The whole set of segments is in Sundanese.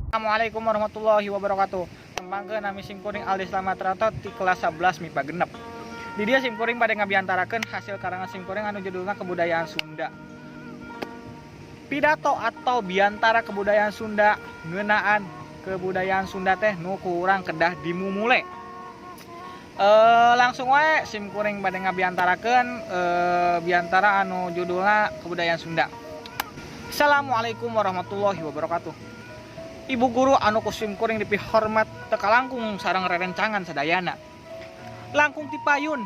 Assalamualaikum warahmatullahi wabarakatuh. Kembangkeun nami simkuring Aldi Slamet Ratot di kelas 11 MIPA genep. Di dia simkuring pada ngabiantarakeun hasil karangan simkuring anu judulna Kebudayaan Sunda. Pidato atau biantara kebudayaan Sunda ngeunaan kebudayaan Sunda teh nu kurang kedah dimumule. Langsung wae simkuring pada ngabiantarakeun biantara anu judulna Kebudayaan Sunda. Assalamualaikum warahmatullahi wabarakatuh. Ibu guru anu kusim kuring dipihormat teka langkung sareng rerencangan sadayana. Langkung tipayun.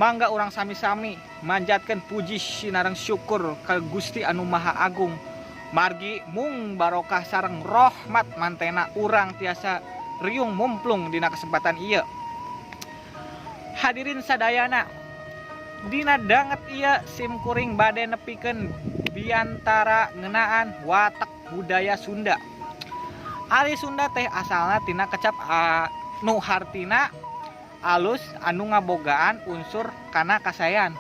Mangga urang sami-sami manjatkeun puji sinareng syukur ka Gusti anu Maha Agung. Margi mung barokah sareng rahmat mantena urang tiasa riung mumplung dina kesempatan ieu. Hadirin sadayana, dina danget ieu sim kuring bade nepikeun biantara ngeunaan watak budaya Sunda. Ari Sunda teh asalna tina kecap nu hartina alus anu ngabogaan unsur kana kasayan.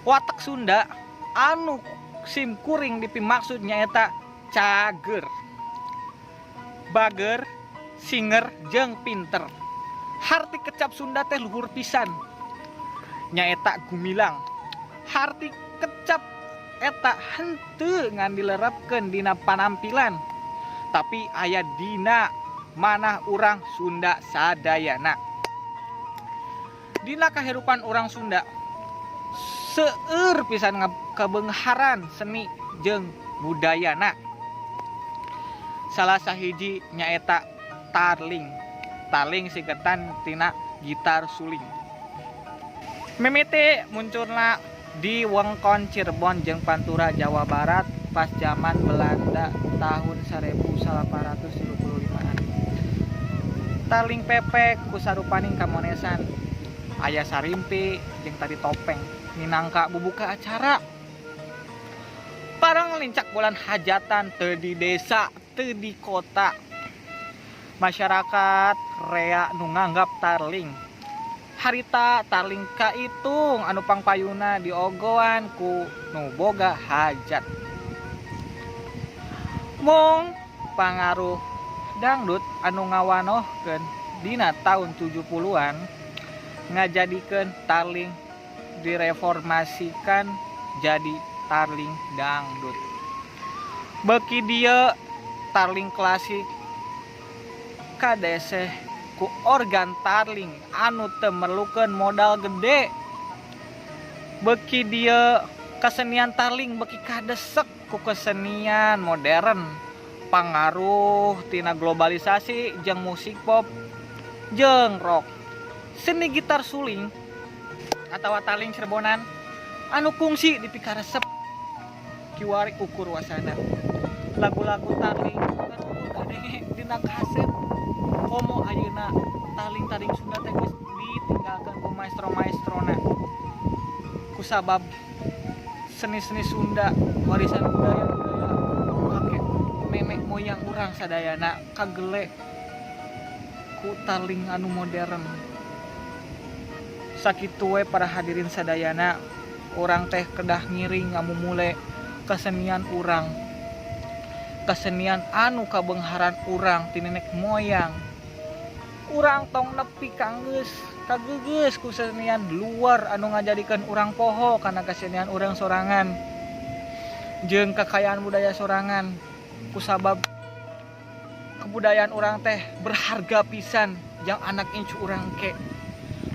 Watak Sunda anu sim kuring dipimaksud nyaeta cager, bager, singer, jeung pinter. Harti kecap Sunda teh luhur pisan nyaeta gumilang. Harti kecap eta henteu ngan dilerepkeun dina panampilan, tapi aya dina manah urang Sunda sadayana. Dina kahirupan urang Sunda seueur pisan kabeungharan seni jeung budayana. Salah sahiji nyaeta tarling. Tarling singkatan tina gitar suling. Mimiti munculna di wewengkon Cirebon jeung Pantura Jawa Barat pas zaman Belanda tahun 1835-an. Tarling pepek kusarupaning kamonesan, aya sarimpi jeung tari topeng minangka bubuka acara. Parang lincak bulan hajatan teu di desa teu di kota. Masyarakat rea nu nganggap tarling. Harita tarling kaitung anu pangpayuna diogoan ku nu boga hajat. Mung pangaruh dangdut anu ngawanohkeun dina tahun 70-an ngajadikeun tarling direformasikan jadi tarling dangdut. Beuki dieu tarling klasik kadeseh ku organ tarling anu teu merlukeun modal gede. Beuki dieu kesenian tarling beuki kadesek ku kesenian modern, pangaruh tina globalisasi jeung musik pop jeung rock. Seni gitar suling atawa tarling Cirebonan anu kungsi dipikaresep kiwari ukur wasana. Lagu-lagu tarling anu kadenge dina kaset. Komo ayeuna tarling-tarling Sunda teh geus ditinggalkeun ku maestro-maestrona. Kusabab seni-seni Sunda warisan budaya-budaya kakek nenek moyang urang sadayana kagele ku tarling anu modern. Sakitu we para hadirin sadayana, urang teh kedah ngiring ngamumule kesenian urang. Kesenian anu kabeungharan urang ti nenek moyang. Urang tong nepi kanggeus kageugeus ku kesenian luar anu ngajadikeun urang poho kana kesenian urang sorangan jeung kekayaan budaya sorangan. Kusabab kebudayaan urang teh berharga pisan jeung anak incu urang ke.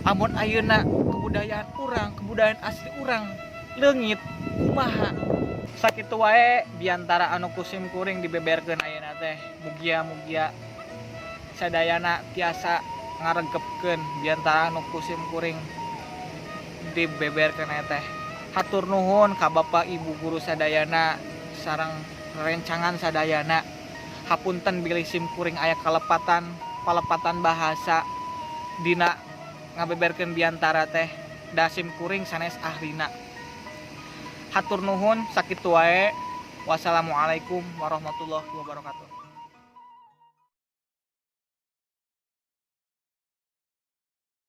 Amun ayeuna kebudayaan urang, kebudayaan asli urang leungit kumaha? Sakitu wae biantara anu kusim kuring dibeberkeun ayeuna teh. Mugia-mugia sadayana tiasa ngaregepkeun biantara anu kusim kuring dibeberkeun aya teh. Hatur nuhun ka Bapak Ibu guru sadayana sareng rencangan sadayana. Hapunten bilih sim kuring aya palepatan bahasa dina ngabeberkeun biantara teh. Da sim kuring sanes ahlina. Hatur nuhun sakitu wae. Wassalamualaikum warahmatullahi wabarakatuh.